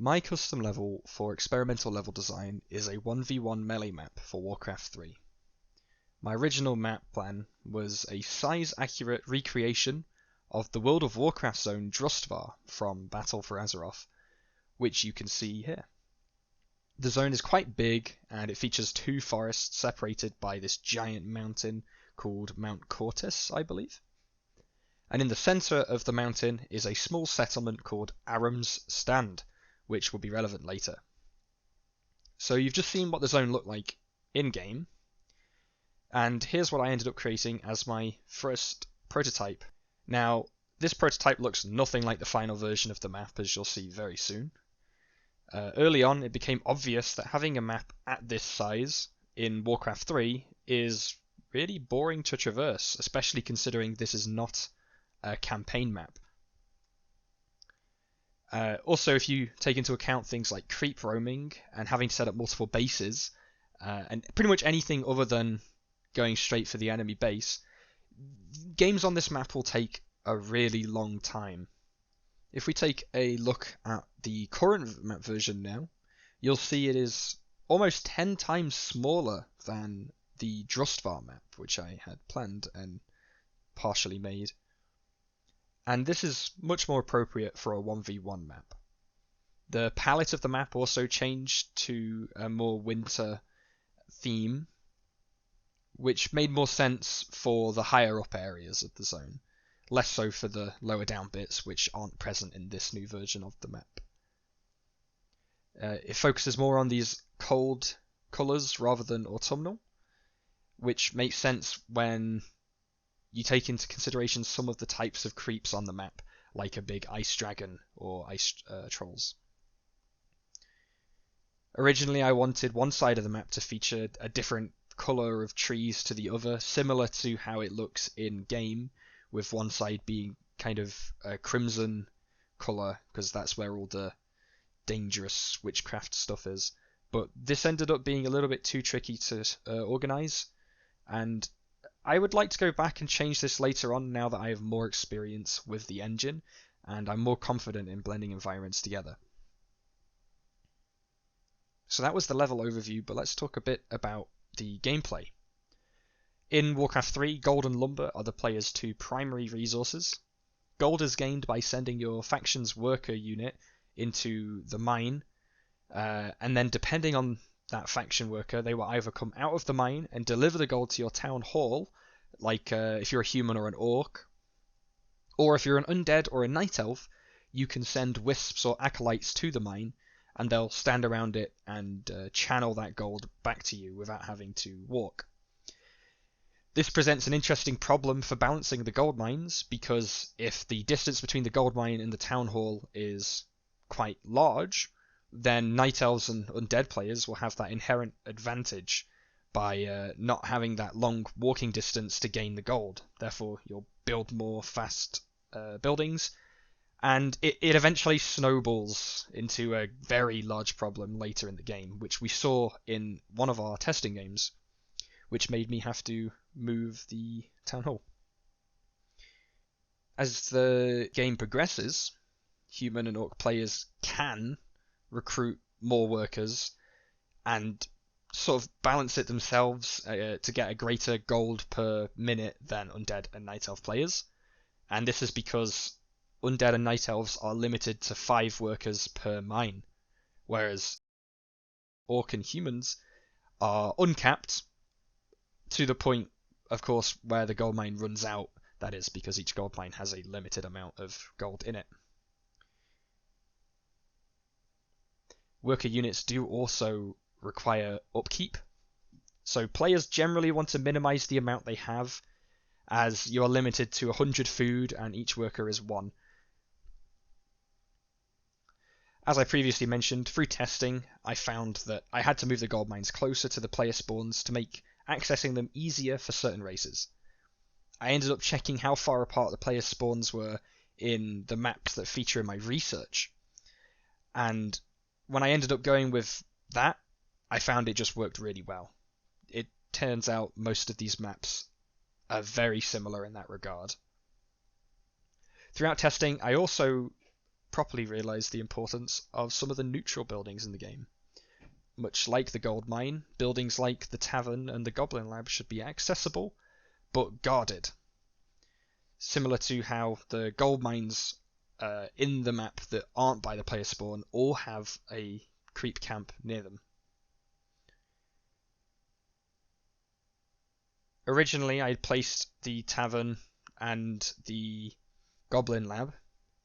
My custom level for experimental level design is a 1v1 melee map for Warcraft 3. My original map plan was a size-accurate recreation of the World of Warcraft zone Drustvar from Battle for Azeroth, which you can see here. The zone is quite big, and it features two forests separated by this giant mountain called Mount Cortis, I believe. And in the center of the mountain is a small settlement called Arom's Stand, which will be relevant later. So you've just seen what the zone looked like in-game, and here's what I ended up creating as my first prototype. Now, this prototype looks nothing like the final version of the map, as you'll see very soon. Early on, it became obvious that having a map at this size in Warcraft 3 is really boring to traverse, especially considering this is not a campaign map. Also, if you take into account things like creep roaming and having to set up multiple bases, and pretty much anything other than going straight for the enemy base, games on this map will take a really long time. If we take a look at the current map version now, you'll see it is almost 10 times smaller than the Drustvar map, which I had planned and partially made. And this is much more appropriate for a 1v1 map. The palette of the map also changed to a more winter theme, which made more sense for the higher up areas of the zone, less so for the lower down bits, which aren't present in this new version of the map. It focuses more on these cold colours rather than autumnal, which makes sense when you take into consideration some of the types of creeps on the map, like a big ice dragon or ice trolls. Originally, I wanted one side of the map to feature a different colour of trees to the other, similar to how it looks in game, with one side being kind of a crimson colour, because that's where all the dangerous witchcraft stuff is. But this ended up being a little bit too tricky to organise, and I would like to go back and change this later on now that I have more experience with the engine, and I'm more confident in blending environments together. So that was the level overview, but let's talk a bit about the gameplay. In Warcraft 3, gold and lumber are the player's two primary resources. Gold is gained by sending your faction's worker unit into the mine, and then depending on that faction worker, they will either come out of the mine and deliver the gold to your town hall, like if you're a human or an orc, or if you're an undead or a night elf, you can send wisps or acolytes to the mine, and they'll stand around it and channel that gold back to you without having to walk. This presents an interesting problem for balancing the gold mines, because if the distance between the gold mine and the town hall is quite large, then night elves and undead players will have that inherent advantage by not having that long walking distance to gain the gold. Therefore, you'll build more fast buildings, and it eventually snowballs into a very large problem later in the game, which we saw in one of our testing games, which made me have to move the town hall. As the game progresses, human and orc players can recruit more workers and sort of balance it themselves to get a greater gold per minute than undead and night elf players. And this is because undead and night elves are limited to 5 workers per mine, whereas orc and humans are uncapped to the point, of course, where the gold mine runs out. That is because each gold mine has a limited amount of gold in it. Worker units do also require upkeep, so players generally want to minimize the amount they have, as you are limited to 100 food and each worker is 1. As I previously mentioned, through testing, I found that I had to move the gold mines closer to the player spawns to make accessing them easier for certain races. I ended up checking how far apart the player spawns were in the maps that feature in my research, and when I ended up going with that, I found it just worked really well. It turns out most of these maps are very similar in that regard. Throughout testing, I also properly realise the importance of some of the neutral buildings in the game. Much like the gold mine, buildings like the tavern and the goblin lab should be accessible, but guarded. Similar to how the gold mines in the map that aren't by the player spawn all have a creep camp near them. Originally, I placed the tavern and the goblin lab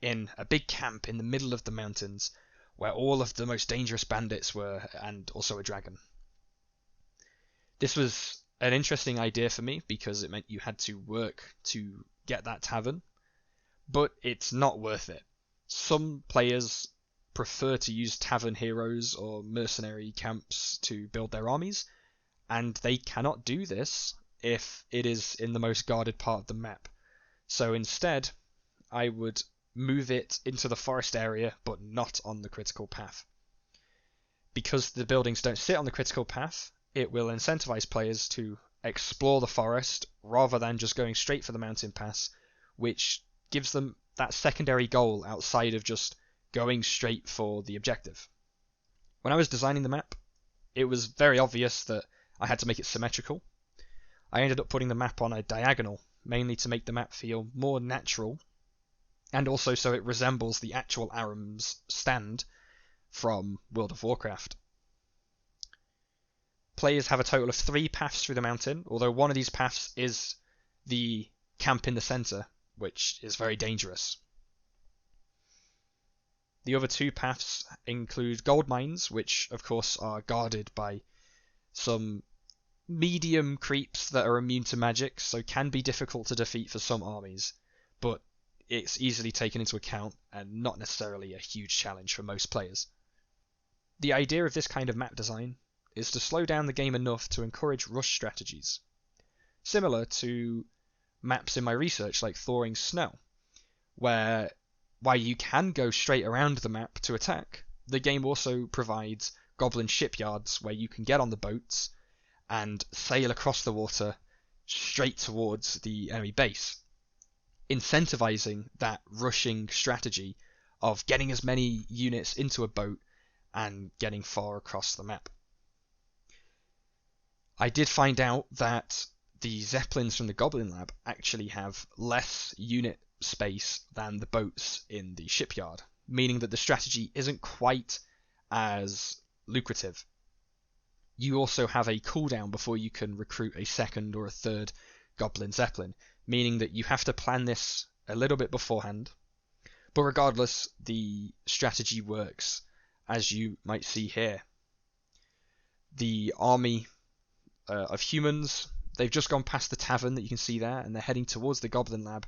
in a big camp in the middle of the mountains where all of the most dangerous bandits were, and also a dragon. This was an interesting idea for me because it meant you had to work to get that tavern, but it's not worth it. Some players prefer to use tavern heroes or mercenary camps to build their armies, and they cannot do this if it is in the most guarded part of the map. So instead, I would move it into the forest area, but not on the critical path. Because the buildings don't sit on the critical path, it will incentivize players to explore the forest rather than just going straight for the mountain pass, which gives them that secondary goal outside of just going straight for the objective. When I was designing the map, it was very obvious that I had to make it symmetrical. I ended up putting the map on a diagonal, mainly to make the map feel more natural, and also so it resembles the actual Arom's stand from World of Warcraft. Players have a total of 3 paths through the mountain, although one of these paths is the camp in the center, which is very dangerous. The other 2 paths include gold mines, which of course are guarded by some medium creeps that are immune to magic, so can be difficult to defeat for some armies, but it's easily taken into account and not necessarily a huge challenge for most players. The idea of this kind of map design is to slow down the game enough to encourage rush strategies, similar to maps in my research like Thawing Snow, where while you can go straight around the map to attack, the game also provides goblin shipyards where you can get on the boats and sail across the water straight towards the enemy base, incentivizing that rushing strategy of getting as many units into a boat and getting far across the map. I did find out that the Zeppelins from the Goblin Lab actually have less unit space than the boats in the shipyard, meaning that the strategy isn't quite as lucrative. You also have a cooldown before you can recruit a second or a third Goblin Zeppelin, meaning that you have to plan this a little bit beforehand. But regardless, the strategy works, as you might see here. The army of humans, they've just gone past the tavern that you can see there, and they're heading towards the Goblin Lab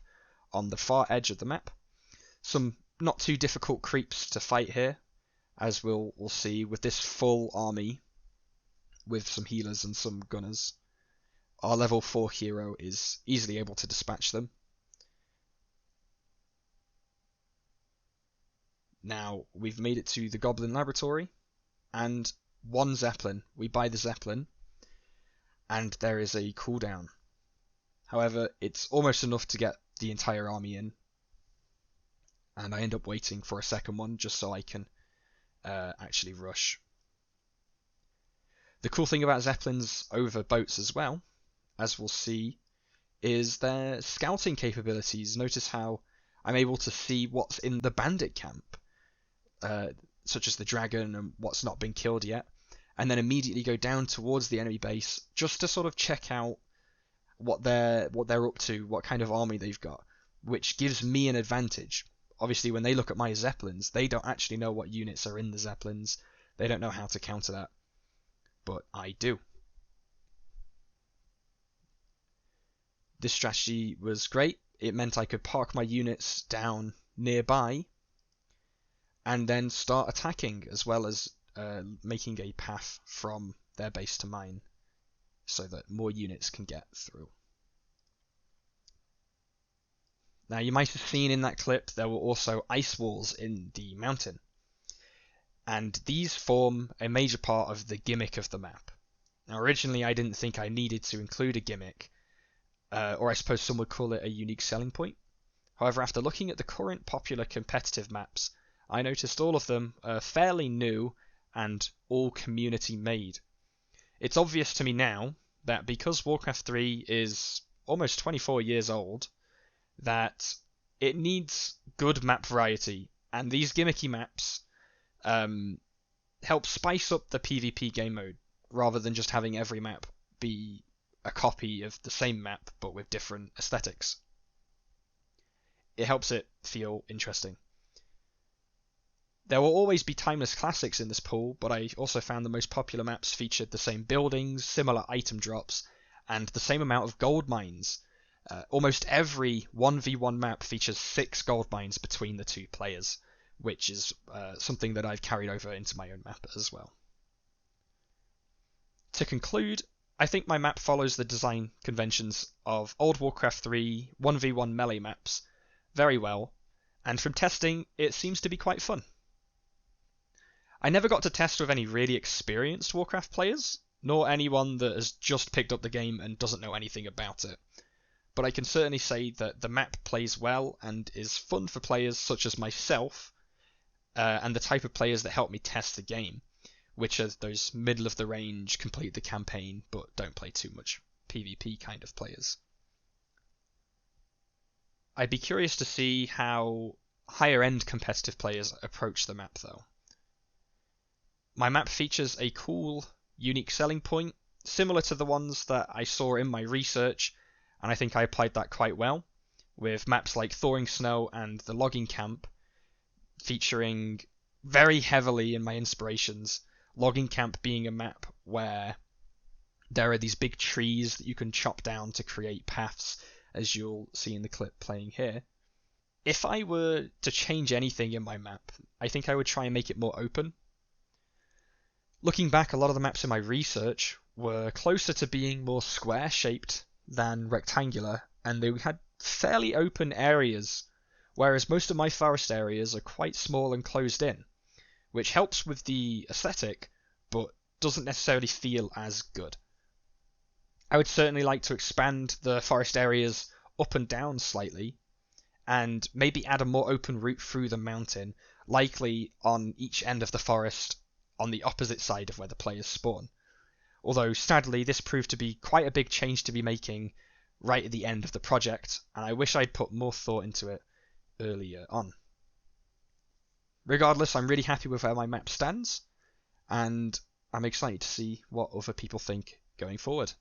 on the far edge of the map. Some not too difficult creeps to fight here, as we'll see with this full army with some healers and some gunners. Our level 4 hero is easily able to dispatch them. Now we've made it to the Goblin Laboratory, and 1 Zeppelin. We buy the Zeppelin, and there is a cooldown. However, it's almost enough to get the entire army in, and I end up waiting for a second one just so I can actually rush. The cool thing about Zeppelins over boats as well, as we'll see, is their scouting capabilities. Notice how I'm able to see what's in the bandit camp, such as the dragon and what's not been killed yet, and then immediately go down towards the enemy base just to sort of check out what they're up to, what kind of army they've got, which gives me an advantage. Obviously, when they look at my Zeppelins, they don't actually know what units are in the Zeppelins. They don't know how to counter that, but I do. This strategy was great. It meant I could park my units down nearby and then start attacking, as well as making a path from their base to mine so that more units can get through. Now, you might have seen in that clip there were also ice walls in the mountain, and these form a major part of the gimmick of the map. Now, originally I didn't think I needed to include a gimmick, or I suppose some would call it a unique selling point. However, after looking at the current popular competitive maps I noticed all of them are fairly new and all community made. It's obvious to me now that because Warcraft 3 is almost 24 years old, that it needs good map variety, and these gimmicky maps help spice up the PvP game mode, rather than just having every map be a copy of the same map but with different aesthetics. It helps it feel interesting. There will always be timeless classics in this pool, but I also found the most popular maps featured the same buildings, similar item drops, and the same amount of gold mines. Almost every 1v1 map features 6 gold mines between the two players, which is something that I've carried over into my own map as well. To conclude, I think my map follows the design conventions of old Warcraft 3 1v1 melee maps very well, and from testing, it seems to be quite fun. I never got to test with any really experienced Warcraft players, nor anyone that has just picked up the game and doesn't know anything about it. But I can certainly say that the map plays well and is fun for players such as myself, and the type of players that help me test the game, which are those middle of the range, complete the campaign, but don't play too much PvP kind of players. I'd be curious to see how higher end competitive players approach the map though. My map features a cool, unique selling point, similar to the ones that I saw in my research, and I think I applied that quite well, with maps like Thawing Snow and the Logging Camp featuring very heavily in my inspirations, Logging Camp being a map where there are these big trees that you can chop down to create paths, as you'll see in the clip playing here. If I were to change anything in my map, I think I would try and make it more open. Looking back, a lot of the maps in my research were closer to being more square-shaped than rectangular, and they had fairly open areas, whereas most of my forest areas are quite small and closed in, which helps with the aesthetic, but doesn't necessarily feel as good. I would certainly like to expand the forest areas up and down slightly, and maybe add a more open route through the mountain, likely on each end of the forest on the opposite side of where the players spawn. Although sadly this proved to be quite a big change to be making right at the end of the project, and I wish I'd put more thought into it earlier on. Regardless, I'm really happy with where my map stands, and I'm excited to see what other people think going forward.